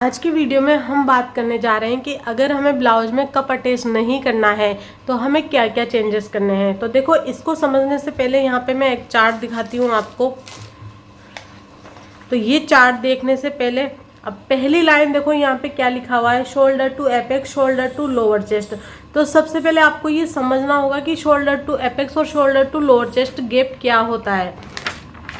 आज की वीडियो में हम बात करने जा रहे हैं कि अगर हमें ब्लाउज में कप अटैच नहीं करना है तो हमें क्या क्या चेंजेस करने हैं। तो देखो, इसको समझने से पहले यहाँ पे मैं एक चार्ट दिखाती हूँ आपको। तो ये चार्ट देखने से पहले अब पहली लाइन देखो, यहाँ पे क्या लिखा हुआ है, shoulder to apex, shoulder to lower chest. तो सबसे पहले आपको ये समझना होगा कि शोल्डर टू एपेक्स और shoulder to lower chest gap क्या होता है।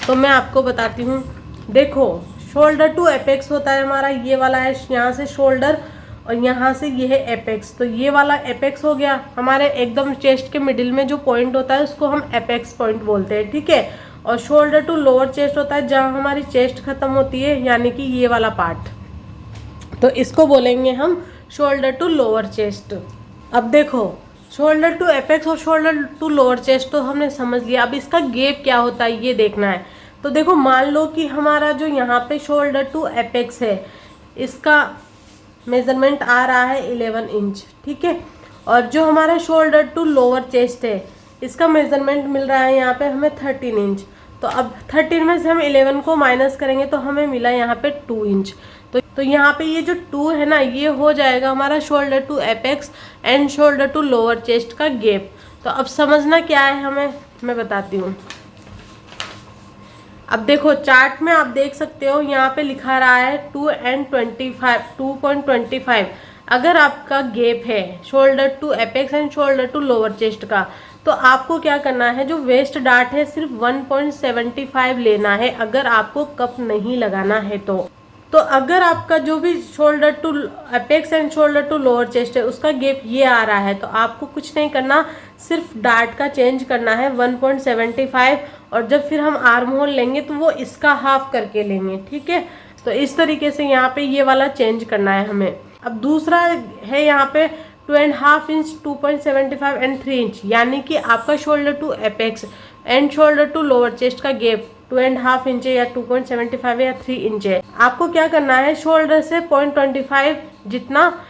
तो मैं आपको बताती हूँ। देखो, शोल्डर टू एपेक्स होता है हमारा ये वाला है, यहाँ से शोल्डर और यहाँ से ये है एपेक्स। तो ये वाला एपेक्स हो गया हमारे एकदम चेस्ट के मिडिल में जो पॉइंट होता है उसको हम एपेक्स पॉइंट बोलते हैं, ठीक है। और शोल्डर टू लोअर चेस्ट होता है जहाँ हमारी चेस्ट खत्म होती है, यानी कि ये वाला पार्ट। तो इसको बोलेंगे हम शोल्डर टू लोअर चेस्ट। अब देखो, शोल्डर टू एपेक्स और शोल्डर टू लोअर चेस्ट तो हमने समझ लिया। अब इसका गैप क्या होता है ये देखना है। तो देखो, मान लो कि हमारा जो यहाँ पे शोल्डर टू एपेक्स है इसका मेजरमेंट आ रहा है 11 इंच, ठीक है। और जो हमारा शोल्डर टू लोअर चेस्ट है इसका मेजरमेंट मिल रहा है यहाँ पे हमें 13 इंच। तो अब 13 में से हम 11 को माइनस करेंगे तो हमें मिला यहाँ पे 2 इंच। तो यहाँ पे ये जो 2 है ना, ये हो जाएगा हमारा shoulder to apex and shoulder to lower chest का गैप। तो अब समझना क्या है हमें, मैं बताती हूँ। अब देखो, चार्ट में आप देख सकते हो यहाँ पे लिखा रहा है 2.25। अगर आपका गैप है shoulder to apex and shoulder to lower chest का, तो आपको क्या करना है, जो वेस्ट डार्ट है सिर्फ 1.75 लेना है अगर आपको कप नहीं लगाना है। तो अगर आपका जो भी shoulder to apex and shoulder to lower chest है उसका गैप ये आ रहा है, तो आपको कुछ नहीं करना, सिर्फ डार्ट का चेंज करना है 1.75। और जब फिर हम आर्म होल लेंगे तो वो इसका हाफ करके लेंगे, ठीक है। तो इस तरीके से यहाँ पे ये वाला चेंज करना है हमें। अब दूसरा है यहाँ पे 2.5 इंच, 2.75 एंड 3 इंच, यानी कि आपका shoulder to apex and shoulder to lower chest का गैप 2.5 इंच है या 2.75 या 3 इंच है। आपको क्या करना है, शोल्डर से 0.25 जितना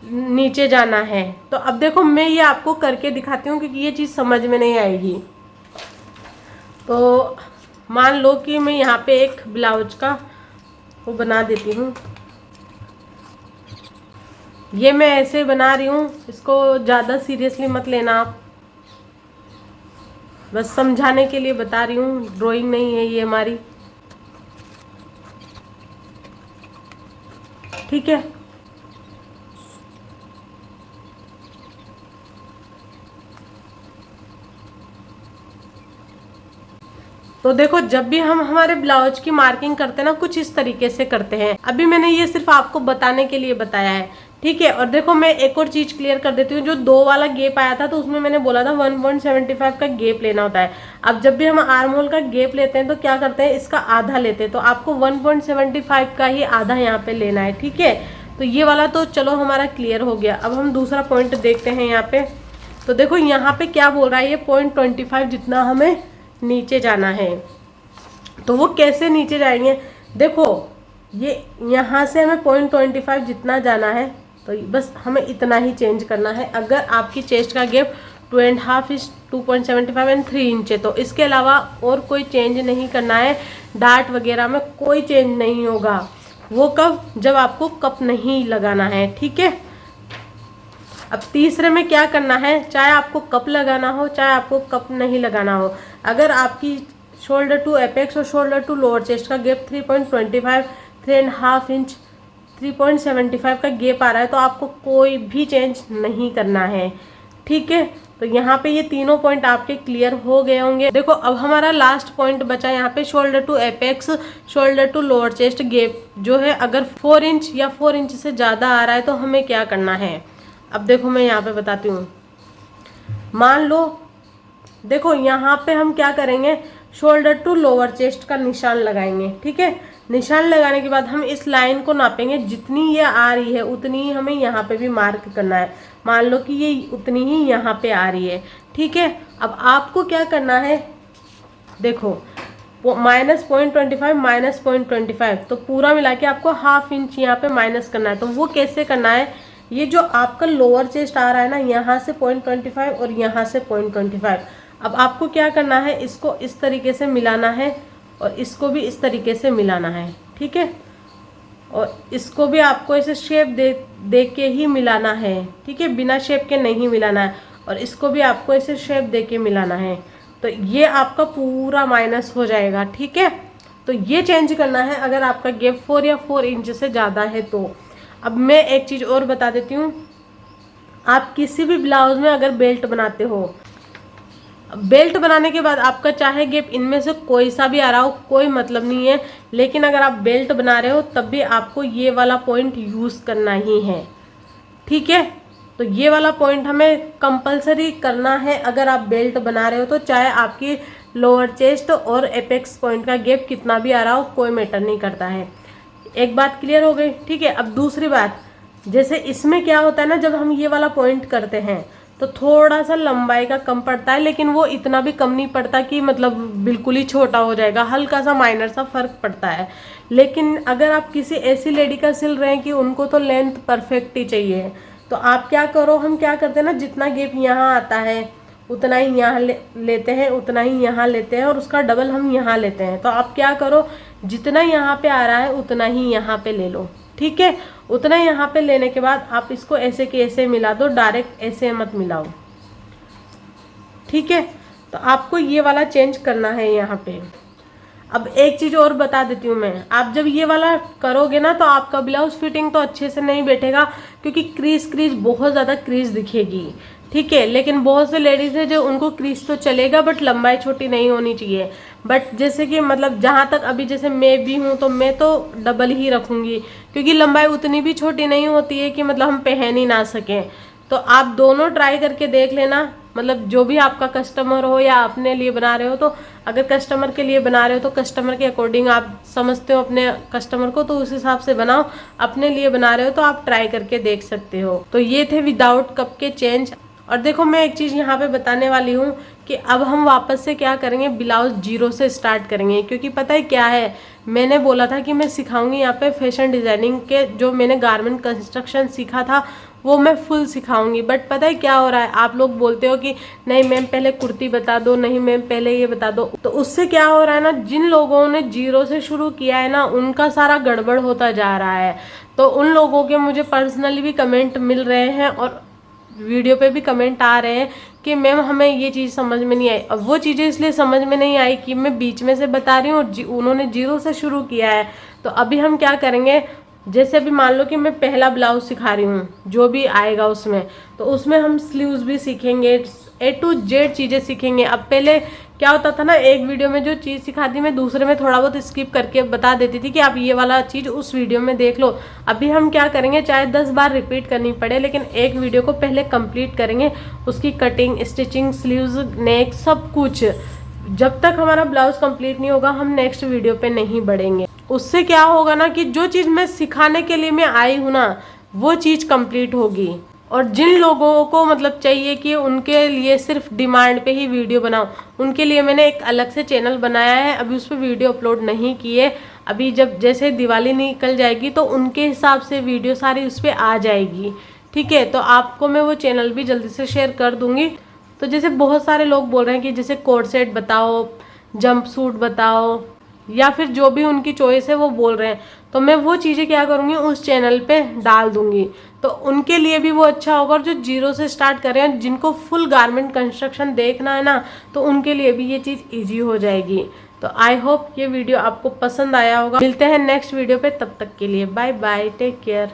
नीचे जाना है। तो अब देखो, मैं ये आपको करके दिखाती हूँ क्योंकि ये चीज़ समझ में नहीं आएगी। तो मान लो कि मैं यहाँ पे एक ब्लाउज का वो बना देती हूँ। ये मैं ऐसे बना रही हूँ, इसको ज़्यादा सीरियसली मत लेना आप, बस समझाने के लिए बता रही हूँ, ड्राइंग नहीं है ये हमारी, ठीक है। तो देखो, जब भी हम हमारे ब्लाउज की मार्किंग करते हैं ना, कुछ इस तरीके से करते हैं। अभी मैंने ये सिर्फ आपको बताने के लिए बताया है, ठीक है। और देखो, मैं एक और चीज क्लियर कर देती हूँ। जो 2 वाला गैप आया था तो उसमें मैंने बोला था 1.75 का गैप लेना होता है। अब जब भी हम आर्म होल का गैप लेते हैं तो क्या करते हैं, इसका आधा लेते हैं। तो आपको 1.75 का ही आधा यहाँ पे लेना है, ठीक है। तो ये वाला तो चलो हमारा क्लियर हो गया। अब हम दूसरा पॉइंट देखते हैं यहाँ पे। तो देखो, यहाँ पे क्या बोल रहा है, ये 0.25 जितना हमें नीचे जाना है। तो वो कैसे नीचे जाएंगे, देखो, ये यहाँ से हमें 0.25 जितना जाना है, तो बस हमें इतना ही चेंज करना है। अगर आपकी चेस्ट का गैप 2.5 इंच, 2.75 एंड 3 इंच है तो इसके अलावा और कोई चेंज नहीं करना है। डार्ट वगैरह में कोई चेंज नहीं होगा। वो कब, जब आपको कप नहीं लगाना है, ठीक है। अब तीसरे में क्या करना है, चाहे आपको कप लगाना हो चाहे आपको कप नहीं लगाना हो, अगर आपकी शोल्डर टू एपेक्स और शोल्डर टू लोअर चेस्ट का गैप 3.25, 3.5 इंच, 3.75 का गैप आ रहा है तो आपको कोई भी चेंज नहीं करना है, ठीक है। तो यहाँ पे ये तीनों पॉइंट आपके क्लियर हो गए होंगे। देखो, अब हमारा लास्ट पॉइंट बचा यहाँ पे shoulder to apex, shoulder to lower chest gap जो है, अगर 4 इंच या 4 इंच से ज़्यादा आ रहा है तो हमें क्या करना है। अब देखो, मैं यहाँ पे बताती हूँ। मान लो, देखो यहाँ पे हम क्या करेंगे, शोल्डर टू लोअर चेस्ट का निशान लगाएंगे, ठीक है। निशान लगाने के बाद हम इस लाइन को नापेंगे, जितनी ये आ रही है उतनी ही हमें यहाँ पे भी मार्क करना है। मान लो कि ये उतनी ही यहाँ पे आ रही है, ठीक है। अब आपको क्या करना है, देखो, -0.25 -0.25, तो पूरा मिला के आपको ½ इंच यहाँ पे माइनस करना है। तो वो कैसे करना है, ये जो आपका लोअर चेस्ट आ रहा है ना, यहाँ से 0.25 और यहाँ से 0.25, अब आपको क्या करना है, इसको इस तरीके से मिलाना है और इसको भी इस तरीके से मिलाना है, ठीक है। और इसको भी आपको ऐसे शेप दे के ही मिलाना है, ठीक है, बिना शेप के नहीं मिलाना है। और इसको भी आपको ऐसे शेप दे के मिलाना है। तो ये आपका पूरा माइनस हो जाएगा, ठीक है। तो ये चेंज करना है अगर आपका गैप 4 या 4 इंच से ज़्यादा है तो। अब मैं एक चीज़ और बता देती हूँ, आप किसी भी ब्लाउज में अगर बेल्ट बनाते हो, बेल्ट बनाने के बाद आपका चाहे गैप इनमें से कोई सा भी आ रहा हो, कोई मतलब नहीं है, लेकिन अगर आप बेल्ट बना रहे हो तब भी आपको ये वाला पॉइंट यूज़ करना ही है, ठीक है। तो ये वाला पॉइंट हमें कंपलसरी करना है अगर आप बेल्ट बना रहे हो तो, चाहे आपकी लोअर चेस्ट और एपेक्स पॉइंट का गैप कितना भी आ रहा हो, कोई मैटर नहीं करता है। एक बात क्लियर हो गई, ठीक है। अब दूसरी बात, जैसे इसमें क्या होता है ना, जब हम ये वाला पॉइंट करते हैं तो थोड़ा सा लंबाई का कम पड़ता है, लेकिन वो इतना भी कम नहीं पड़ता कि मतलब बिल्कुल ही छोटा हो जाएगा, हल्का सा माइनर सा फर्क पड़ता है। लेकिन अगर आप किसी ऐसी लेडी का सिल रहे हैं कि उनको तो लेंथ परफेक्ट ही चाहिए, तो आप क्या करो, हम क्या करते हैं ना, जितना गैप यहाँ आता है उतना ही यहाँ लेते हैं, उतना ही यहाँ लेते हैं, और उसका डबल हम यहाँ लेते हैं। तो आप क्या करो, जितना यहाँ पे आ रहा है उतना ही यहाँ पे ले लो, ठीक है। उतना यहाँ पे लेने के बाद आप इसको ऐसे के ऐसे मिला दो, डायरेक्ट ऐसे मत मिलाओ, ठीक है। तो आपको ये वाला चेंज करना है यहाँ पे। अब एक चीज़ और बता देती हूँ मैं, आप जब ये वाला करोगे ना तो आपका ब्लाउज फिटिंग तो अच्छे से नहीं बैठेगा, क्योंकि क्रीज बहुत ज़्यादा क्रीज दिखेगी, ठीक है। लेकिन बहुत से लेडीज़ है जो उनको क्रीज तो चलेगा, बट लंबाई छोटी नहीं होनी चाहिए। बट जैसे कि मतलब जहाँ तक अभी जैसे मैं भी हूँ तो मैं तो डबल ही रखूँगी, क्योंकि लंबाई उतनी भी छोटी नहीं होती है कि मतलब हम पहन ही ना सकें। तो आप दोनों ट्राई करके देख लेना, मतलब जो भी आपका कस्टमर हो या अपने लिए बना रहे हो, तो अगर कस्टमर के लिए बना रहे हो तो कस्टमर के अकॉर्डिंग आप समझते हो अपने कस्टमर को, तो उस हिसाब से बनाओ। अपने लिए बना रहे हो तो आप ट्राई करके देख सकते हो। तो ये थे विदाउट कप के चेंज। और देखो मैं एक चीज़ यहाँ पे बताने वाली हूँ कि अब हम वापस से क्या करेंगे, ब्लाउज जीरो से स्टार्ट करेंगे। क्योंकि पता है क्या है, मैंने बोला था कि मैं सिखाऊंगी यहाँ पे फैशन डिज़ाइनिंग के, जो मैंने गारमेंट कंस्ट्रक्शन सीखा था वो मैं फुल सिखाऊंगी। बट पता है क्या हो रहा है, आप लोग बोलते हो कि नहीं मैम पहले कुर्ती बता दो, नहीं मैम पहले ये बता दो। तो उससे क्या हो रहा है ना, जिन लोगों ने जीरो से शुरू किया है ना, उनका सारा गड़बड़ होता जा रहा है। तो उन लोगों के मुझे पर्सनली भी कमेंट मिल रहे हैं और वीडियो पे भी कमेंट आ रहे हैं कि मैम हमें ये चीज़ समझ में नहीं आई। अब वो चीज़ें इसलिए समझ में नहीं आई कि मैं बीच में से बता रही हूँ और उन्होंने जीरो से शुरू किया है। तो अभी हम क्या करेंगे, जैसे अभी मान लो कि मैं पहला ब्लाउज सिखा रही हूँ, जो भी आएगा उसमें, तो उसमें हम स्लीव्स भी सीखेंगे, A to Z चीज़ें सीखेंगे। अब पहले क्या होता था ना, एक वीडियो में जो चीज़ सिखाती मैं दूसरे में थोड़ा बहुत स्किप करके बता देती थी कि आप ये वाला चीज़ उस वीडियो में देख लो। अभी हम क्या करेंगे, चाहे 10 बार रिपीट करनी पड़े, लेकिन एक वीडियो को पहले कंप्लीट करेंगे, उसकी कटिंग, स्टिचिंग, स्लीव्स, नेक, सब कुछ। जब तक हमारा ब्लाउज कंप्लीट नहीं होगा हम नेक्स्ट वीडियो पे नहीं बढ़ेंगे। उससे क्या होगा ना कि जो चीज़ मैं सिखाने के लिए मैं आई हूँ ना, वो चीज़ कंप्लीट होगी। और जिन लोगों को मतलब चाहिए कि उनके लिए सिर्फ डिमांड पे ही वीडियो बनाओ, उनके लिए मैंने एक अलग से चैनल बनाया है। अभी उस पर वीडियो अपलोड नहीं किए, अभी जब जैसे दिवाली निकल जाएगी तो उनके हिसाब से वीडियो सारी उस पर आ जाएगी, ठीक है। तो आपको मैं वो चैनल भी जल्दी से शेयर कर दूंगी। तो जैसे बहुत सारे लोग बोल रहे हैं कि जैसे कोट सेट बताओ, जंप सूट बताओ, या फिर जो भी उनकी चॉइस है वो बोल रहे हैं, तो मैं वो चीज़ें क्या करूँगी उस चैनल पे डाल दूँगी। तो उनके लिए भी वो अच्छा होगा, और जो जीरो से स्टार्ट कर रहे हैं, जिनको फुल गारमेंट कंस्ट्रक्शन देखना है ना, तो उनके लिए भी ये चीज़ ईजी हो जाएगी। तो आई होप ये वीडियो आपको पसंद आया होगा। मिलते हैं नेक्स्ट वीडियो पे, तब तक के लिए बाय बाय, टेक केयर।